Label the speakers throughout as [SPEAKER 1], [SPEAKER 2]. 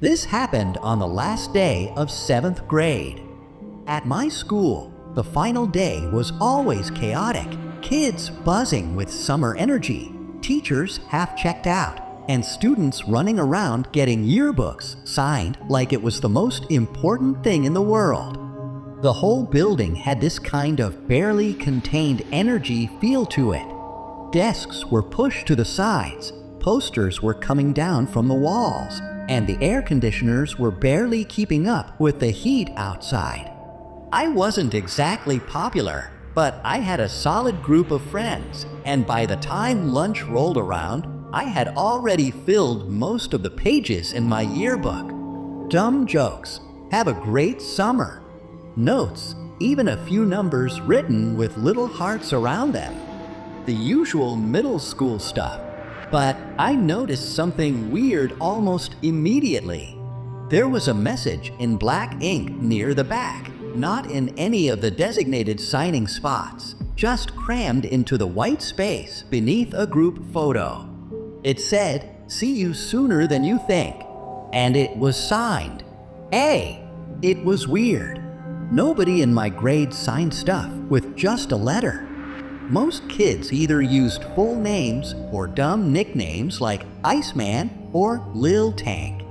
[SPEAKER 1] This happened on the last day of 7th grade. At my school, the final day was always chaotic. Kids buzzing with summer energy, teachers half checked out, and students running around getting yearbooks signed like it was the most important thing in the world. The whole building had this kind of barely contained energy feel to it. Desks were pushed to the sides, posters were coming down from the walls, and the air conditioners were barely keeping up with the heat outside. I wasn't exactly popular, but I had a solid group of friends, and by the time lunch rolled around, I had already filled most of the pages in my yearbook. Dumb jokes, have a great summer. Notes, even a few numbers written with little hearts around them. The usual middle school stuff. But I noticed something weird almost immediately. There was a message in black ink near the back, not in any of the designated signing spots, just crammed into the white space beneath a group photo. It said, "See you sooner than you think," and it was signed A. It was weird. Nobody in my grade signed stuff with just a letter. Most kids either used full names or dumb nicknames like Iceman or Lil Tank.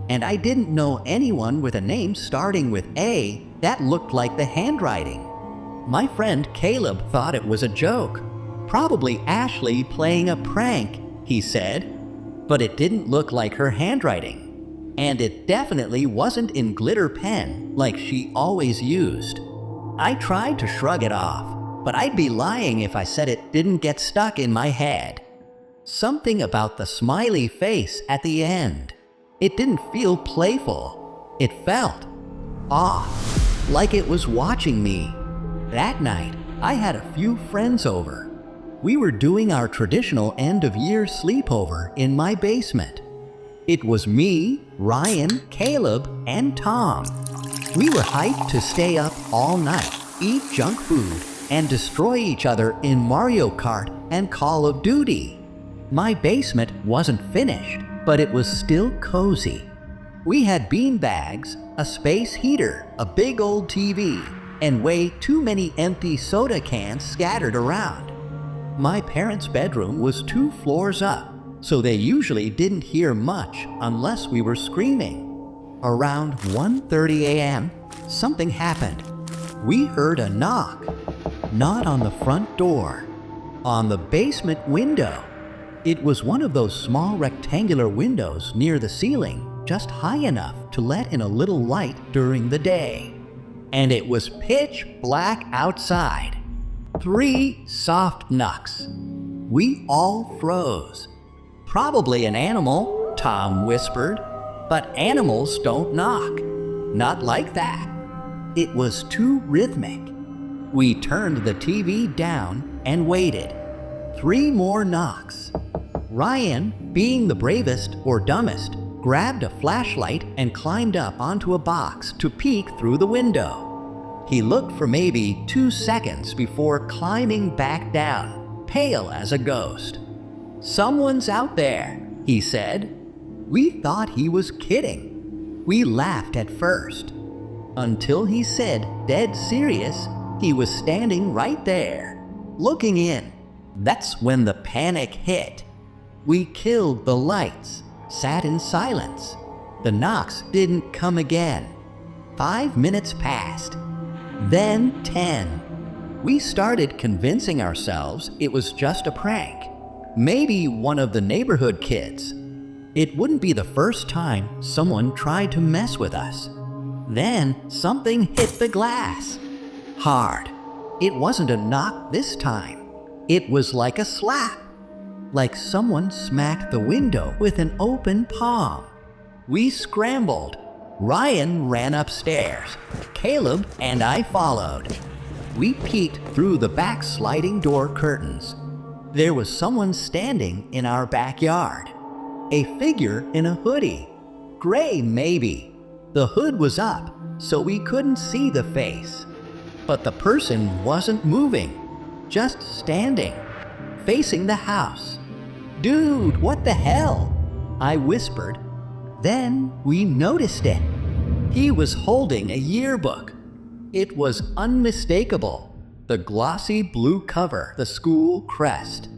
[SPEAKER 1] And I didn't know anyone with a name starting with A that looked like the handwriting. My friend Caleb thought it was a joke. Probably Ashley playing a prank, he said. But it didn't look like her handwriting. And it definitely wasn't in glitter pen like she always used. I tried to shrug it off, but I'd be lying if I said it didn't get stuck in my head. Something about the smiley face at the end. It didn't feel playful. It felt off, like it was watching me. That night, I had a few friends over. We were doing our traditional end-of-year sleepover in my basement. It was me, Ryan, Caleb, and Tom. We were hyped to stay up all night, eat junk food, and destroy each other in Mario Kart and Call of Duty. My basement wasn't finished, but it was still cozy. We had beanbags, a space heater, a big old TV, and way too many empty soda cans scattered around. My parents' bedroom was 2 floors up, so they usually didn't hear much unless we were screaming. Around 1:30 a.m., something happened. We heard a knock. Not on the front door, on the basement window. It was one of those small rectangular windows near the ceiling, just high enough to let in a little light during the day. And it was pitch black outside. 3 soft knocks. We all froze. "Probably an animal," Tom whispered. "But animals don't knock. Not like that." It was too rhythmic. We turned the TV down and waited. 3 more knocks. Ryan, being the bravest or dumbest, grabbed a flashlight and climbed up onto a box to peek through the window. He looked for maybe 2 seconds before climbing back down, pale as a ghost. "Someone's out there," he said. We thought he was kidding. We laughed at first, until he said, dead serious, he was standing right there, looking in. That's when the panic hit. We killed the lights, sat in silence. The knocks didn't come again. 5 minutes passed, then 10. We started convincing ourselves it was just a prank. Maybe one of the neighborhood kids. It wouldn't be the first time someone tried to mess with us. Then something hit the glass. Hard. It wasn't a knock this time. It was like a slap. Like someone smacked the window with an open palm. We scrambled. Ryan ran upstairs. Caleb and I followed. We peeked through the back sliding door curtains. There was someone standing in our backyard. A figure in a hoodie. Gray, maybe. The hood was up, so we couldn't see the face. But the person wasn't moving, just standing, facing the house. "Dude, what the hell?" I whispered. Then we noticed it. He was holding a yearbook. It was unmistakable, the glossy blue cover, the school crest.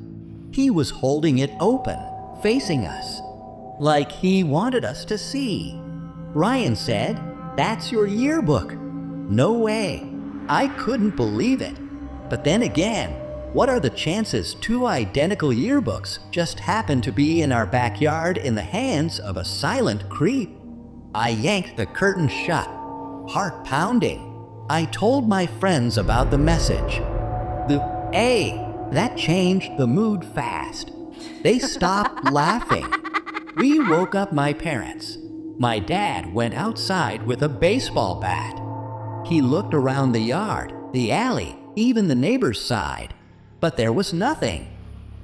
[SPEAKER 1] He was holding it open, facing us, like he wanted us to see. Ryan said, "That's your yearbook." No way. I couldn't believe it. But then again, what are the chances two identical yearbooks just happen to be in our backyard in the hands of a silent creep? I yanked the curtain shut, heart pounding. I told my friends about the message. That changed the mood fast. They stopped laughing. We woke up my parents. My dad went outside with a baseball bat. He looked around the yard, the alley, even the neighbor's side, but there was nothing.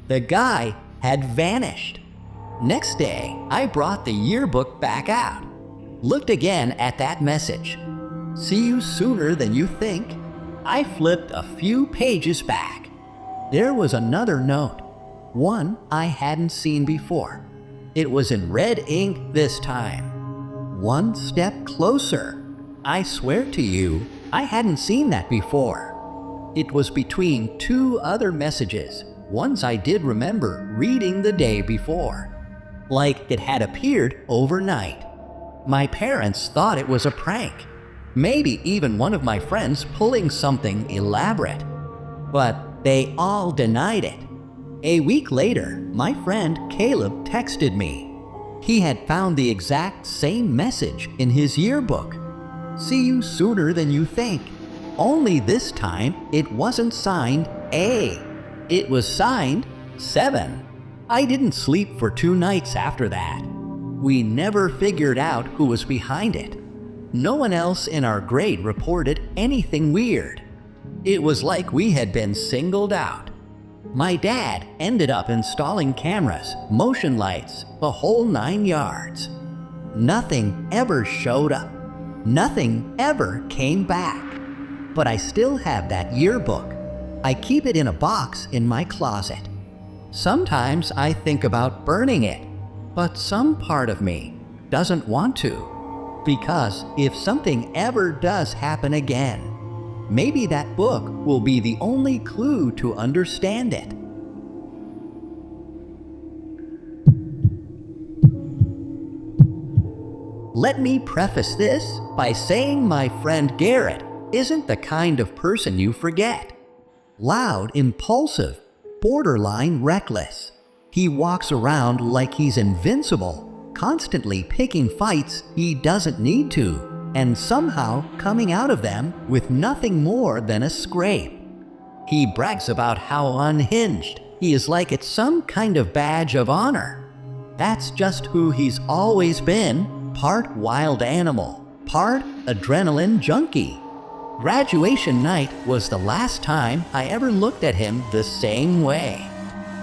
[SPEAKER 1] The guy had vanished. Next day, I brought the yearbook back out, looked again at that message. "See you sooner than you think." I flipped a few pages back. There was another note, one I hadn't seen before. It was in red ink this time. "One step closer." I swear to you, I hadn't seen that before. It was between two other messages, ones I did remember reading the day before. Like it had appeared overnight. My parents thought it was a prank. Maybe even one of my friends pulling something elaborate. But they all denied it. A week later, my friend Caleb texted me. He had found the exact same message in his yearbook. "See you sooner than you think." Only this time, it wasn't signed A. It was signed 7. I didn't sleep for 2 nights after that. We never figured out who was behind it. No one else in our grade reported anything weird. It was like we had been singled out. My dad ended up installing cameras, motion lights, the whole 9 yards. Nothing ever showed up. Nothing ever came back. But I still have that yearbook. I keep it in a box in my closet. Sometimes I think about burning it, but some part of me doesn't want to. Because if something ever does happen again, maybe that book will be the only clue to understand it. Let me preface this by saying my friend Garrett isn't the kind of person you forget. Loud, impulsive, borderline reckless. He walks around like he's invincible, constantly picking fights he doesn't need to, and somehow coming out of them with nothing more than a scrape. He brags about how unhinged he is, like it's some kind of badge of honor. That's just who he's always been, part wild animal, part adrenaline junkie. Graduation night was the last time I ever looked at him the same way.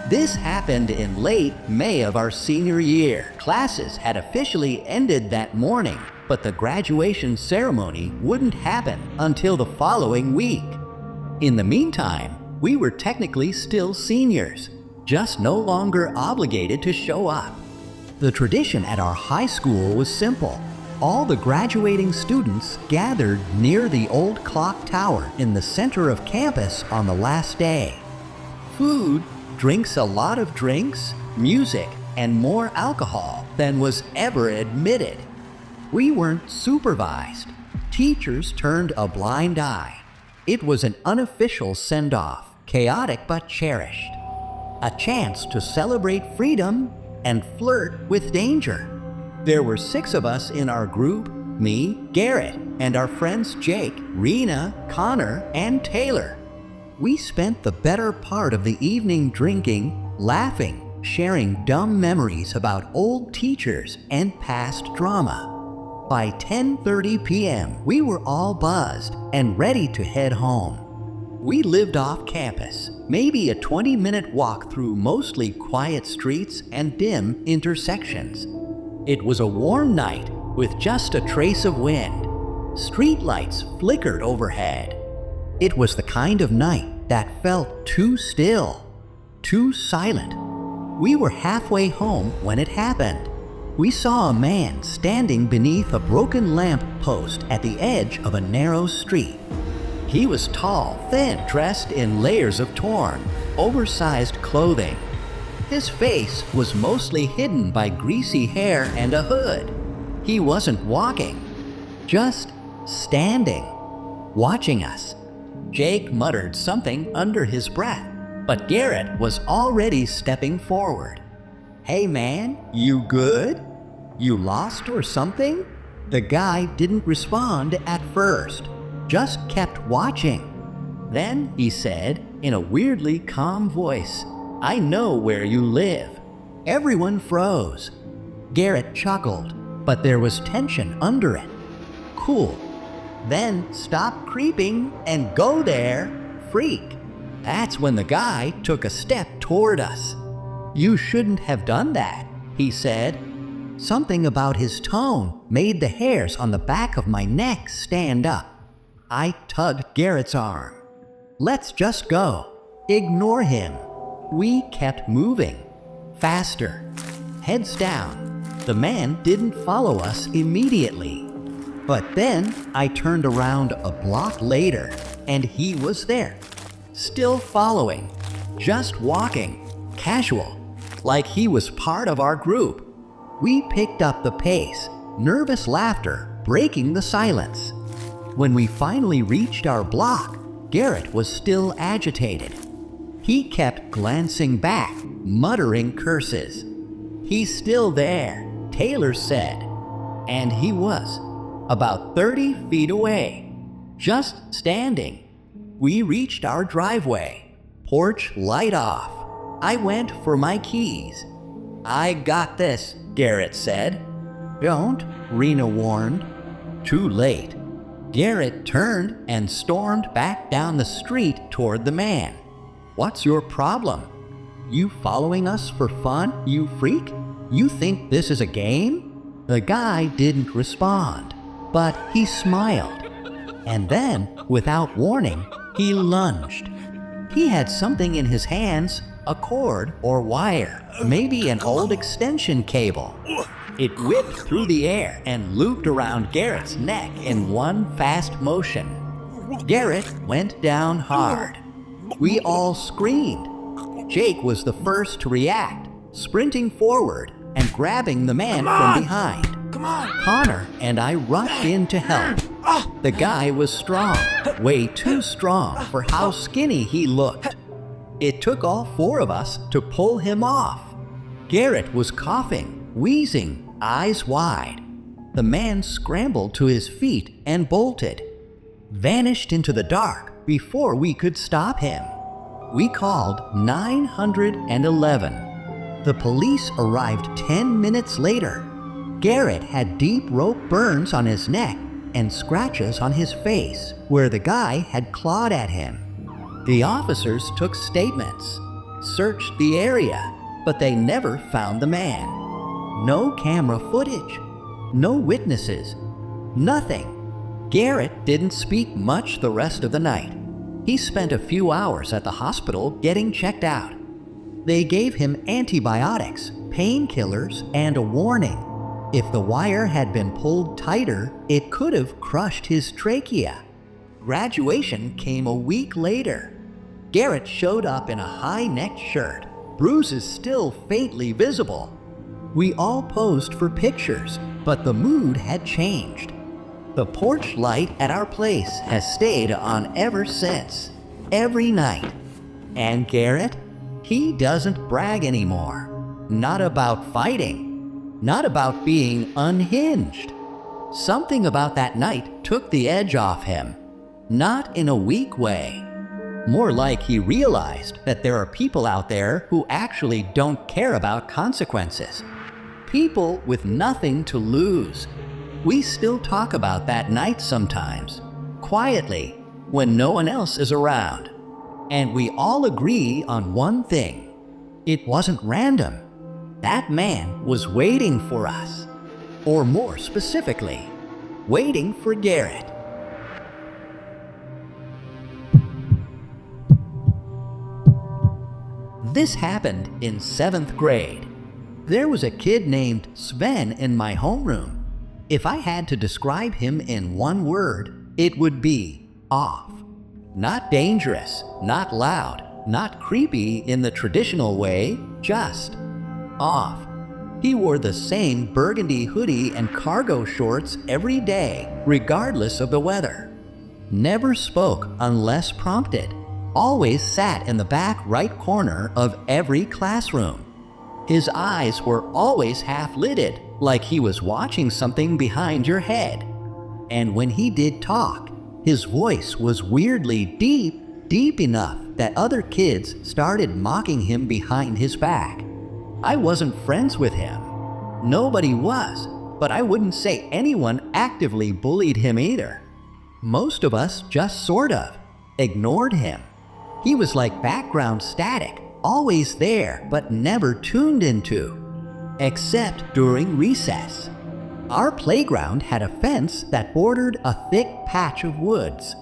[SPEAKER 1] This happened in late May of our senior year. Classes had officially ended that morning, but the graduation ceremony wouldn't happen until the following week. In the meantime, we were technically still seniors, just no longer obligated to show up. The tradition at our high school was simple. All the graduating students gathered near the old clock tower in the center of campus on the last day. Food, drinks, a lot of drinks, music, and more alcohol than was ever admitted. We weren't supervised. Teachers turned a blind eye. It was an unofficial send-off, chaotic but cherished. A chance to celebrate freedom and flirt with danger. There were 6 of us in our group, me, Garrett, and our friends Jake, Rena, Connor, and Taylor. We spent the better part of the evening drinking, laughing, sharing dumb memories about old teachers and past drama. By 10:30 p.m., we were all buzzed and ready to head home. We lived off campus, maybe a 20-minute walk through mostly quiet streets and dim intersections. It was a warm night with just a trace of wind. Streetlights flickered overhead. It was the kind of night that felt too still, too silent. We were halfway home when it happened. we saw a man standing beneath a broken lamp post at the edge of a narrow street. He was tall, thin, dressed in layers of torn, oversized clothing. His face was mostly hidden by greasy hair and a hood. He wasn't walking, just standing, watching us. Jake muttered something under his breath, but Garrett was already stepping forward. "Hey man, you good? You lost or something?" The guy didn't respond at first, just kept watching. Then he said in a weirdly calm voice, "I know where you live." Everyone froze. Garrett chuckled, but there was tension under it. "Cool. Then stop creeping and go there, freak." That's when the guy took a step toward us. "You shouldn't have done that," he said. Something about his tone made the hairs on the back of my neck stand up. I tugged Garrett's arm. "Let's just go. Ignore him." We kept moving. Faster. Heads down. The man didn't follow us immediately. But then I turned around a block later, and he was there. Still following. Just walking. Casual. Like he was part of our group. We picked up the pace, nervous laughter breaking the silence. When we finally reached our block, Garrett was still agitated. He kept glancing back, muttering curses. "He's still there," Taylor said. And he was, about 30 feet away, just standing. We reached our driveway, porch light off. I went for my keys. "I got this," Garrett said. "Don't," Rena warned. Too late. Garrett turned and stormed back down the street toward the man. "What's your problem? You following us for fun, you freak? You think this is a game?" The guy didn't respond, but he smiled. And then, without warning, he lunged. He had something in his hands, a cord or wire, maybe an old extension cable. It whipped through the air and looped around Garrett's neck in one fast motion. Garrett went down hard. We all screamed. Jake was the first to react, sprinting forward and grabbing the man from behind. Connor and I rushed in to help. The guy was strong, way too strong for how skinny he looked. It took all four of us to pull him off. Garrett was coughing, wheezing, eyes wide. The man scrambled to his feet and bolted, vanished into the dark before we could stop him. We called 911. The police arrived 10 minutes later. Garrett had deep rope burns on his neck and scratches on his face where the guy had clawed at him. The officers took statements, searched the area, but they never found the man. No camera footage, no witnesses, nothing. Garrett didn't speak much the rest of the night. He spent a few hours at the hospital getting checked out. They gave him antibiotics, painkillers, and a warning. If the wire had been pulled tighter, it could have crushed his trachea. Graduation came a week later. Garrett showed up in a high-necked shirt, bruises still faintly visible. We all posed for pictures, but the mood had changed. The porch light at our place has stayed on ever since, every night. And Garrett? He doesn't brag anymore. Not about fighting, not about being unhinged. Something about that night took the edge off him. Not in a weak way. More like he realized that there are people out there who actually don't care about consequences. People with nothing to lose. We still talk about that night sometimes, quietly, when no one else is around. And we all agree on one thing. It wasn't random. That man was waiting for us. Or more specifically, waiting for Garrett. This happened in 7th grade. There was a kid named Sven in my homeroom. If I had to describe him in one word, it would be off. Not dangerous, not loud, not creepy in the traditional way, just off. He wore the same burgundy hoodie and cargo shorts every day, regardless of the weather. Never spoke unless prompted. Always sat in the back right corner of every classroom. His eyes were always half-lidded, like he was watching something behind your head. And when he did talk, his voice was weirdly deep enough that other kids started mocking him behind his back. I wasn't friends with him. Nobody was, but I wouldn't say anyone actively bullied him either. Most of us just sort of ignored him. He was like background static, always there but never tuned into, except during recess. Our playground had a fence that bordered a thick patch of woods.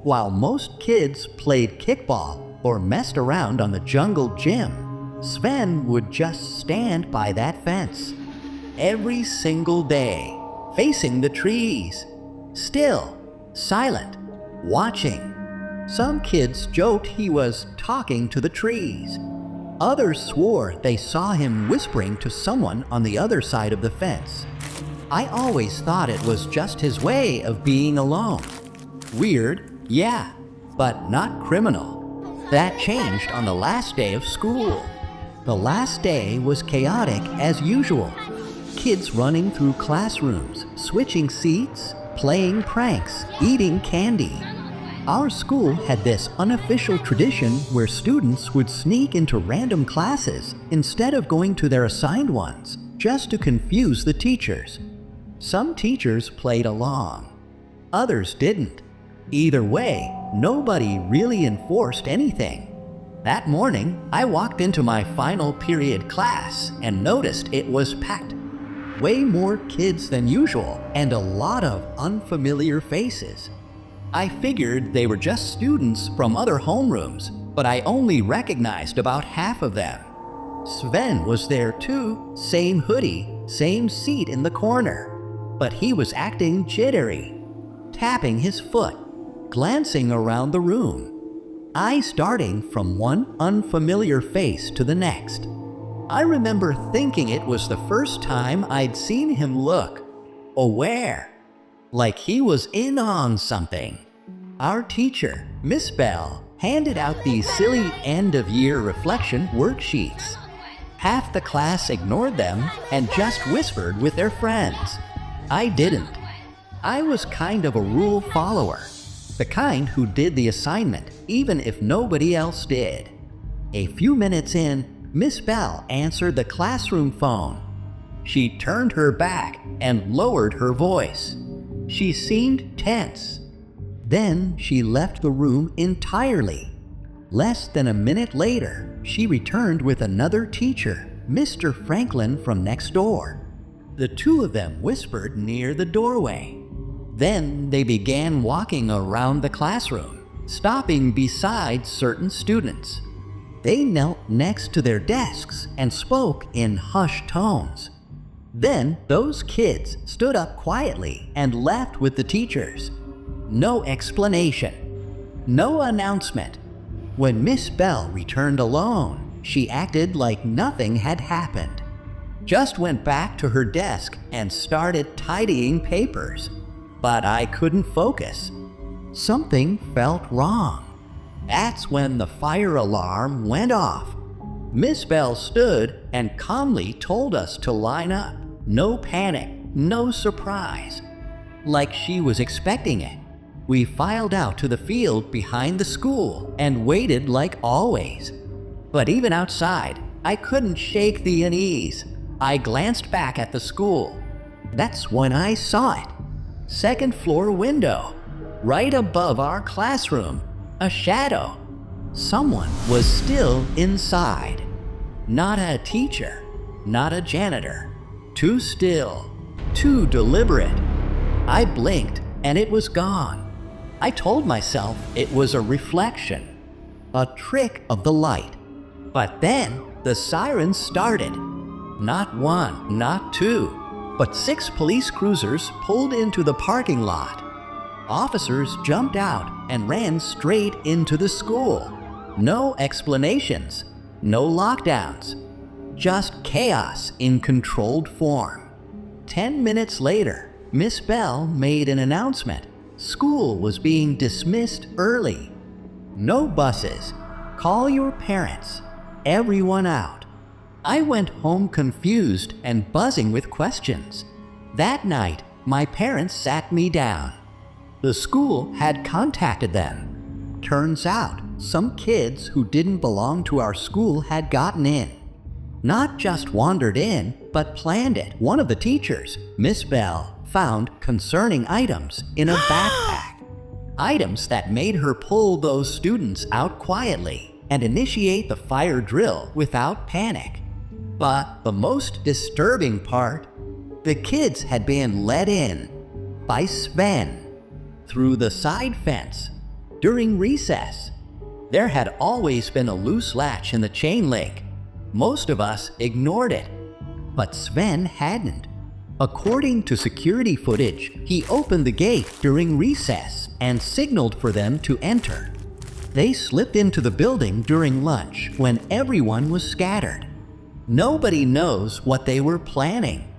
[SPEAKER 1] While most kids played kickball or messed around on the jungle gym, Sven would just stand by that fence every single day, facing the trees, still, silent, watching. Some kids joked he was talking to the trees. Others swore they saw him whispering to someone on the other side of the fence. I always thought it was just his way of being alone. Weird, yeah, but not criminal. That changed on the last day of school. The last day was chaotic as usual. Kids running through classrooms, switching seats, playing pranks, eating candy. Our school had this unofficial tradition where students would sneak into random classes instead of going to their assigned ones, just to confuse the teachers. Some teachers played along. Others didn't. Either way, nobody really enforced anything. That morning, I walked into my final period class and noticed it was packed. Way more kids than usual and a lot of unfamiliar faces. I figured they were just students from other homerooms, but I only recognized about half of them. Sven was there too, same hoodie, same seat in the corner. But he was acting jittery, tapping his foot, glancing around the room, eyes darting from one unfamiliar face to the next. I remember thinking it was the first time I'd seen him look aware, like he was in on something. Our teacher, Miss Bell, handed out these silly end-of-year reflection worksheets. Half the class ignored them and just whispered with their friends. I didn't. I was kind of a rule follower, the kind who did the assignment even if nobody else did. A few minutes in, Miss Bell answered the classroom phone. She turned her back and lowered her voice. She seemed tense. Then she left the room entirely. Less than a minute later, she returned with another teacher, Mr. Franklin from next door. The two of them whispered near the doorway. Then they began walking around the classroom, stopping beside certain students. They knelt next to their desks and spoke in hushed tones. Then those kids stood up quietly and left with the teachers. No explanation, no announcement. When Miss Bell returned alone, she acted like nothing had happened. Just went back to her desk and started tidying papers. But I couldn't focus. Something felt wrong. That's when the fire alarm went off. Miss Bell stood and calmly told us to line up. No panic, no surprise. Like she was expecting it. We filed out to the field behind the school and waited like always. But even outside, I couldn't shake the unease. I glanced back at the school. That's when I saw it. Second floor window, right above our classroom, a shadow. Someone was still inside. Not a teacher, not a janitor. Too still, too deliberate. I blinked and it was gone. I told myself it was a reflection, a trick of the light. But then the sirens started. Not one, not two, but 6 police cruisers pulled into the parking lot. Officers jumped out and ran straight into the school. No explanations, no lockdowns, just chaos in controlled form. 10 minutes later, Miss Bell made an announcement. School was being dismissed early. No buses. Call your parents. Everyone out. I went home confused and buzzing with questions. That night, my parents sat me down. The school had contacted them. Turns out, some kids who didn't belong to our school had gotten in. Not just wandered in, but planned it. One of the teachers, Miss Bell, found concerning items in a backpack. Items that made her pull those students out quietly and initiate the fire drill without panic. But the most disturbing part, the kids had been let in by Sven through the side fence during recess. There had always been a loose latch in the chain link. Most of us ignored it, but Sven hadn't. According to security footage, he opened the gate during recess and signaled for them to enter. They slipped into the building during lunch when everyone was scattered. Nobody knows what they were planning.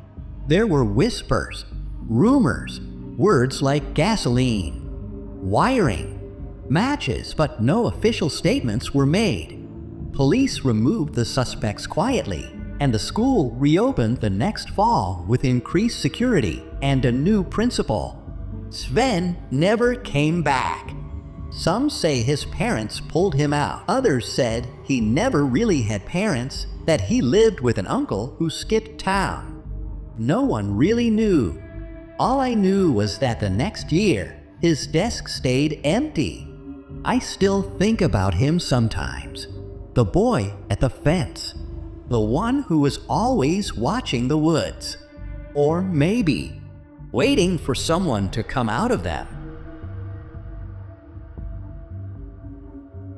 [SPEAKER 1] There were whispers, rumors, words like gasoline, wiring, matches, but no official statements were made. Police removed the suspects quietly, and the school reopened the next fall with increased security and a new principal. Sven never came back. Some say his parents pulled him out. Others said he never really had parents, that he lived with an uncle who skipped town. No one really knew. All I knew was that the next year, his desk stayed empty. I still think about him sometimes. The boy at the fence. The one who was always watching the woods. Or maybe waiting for someone to come out of them.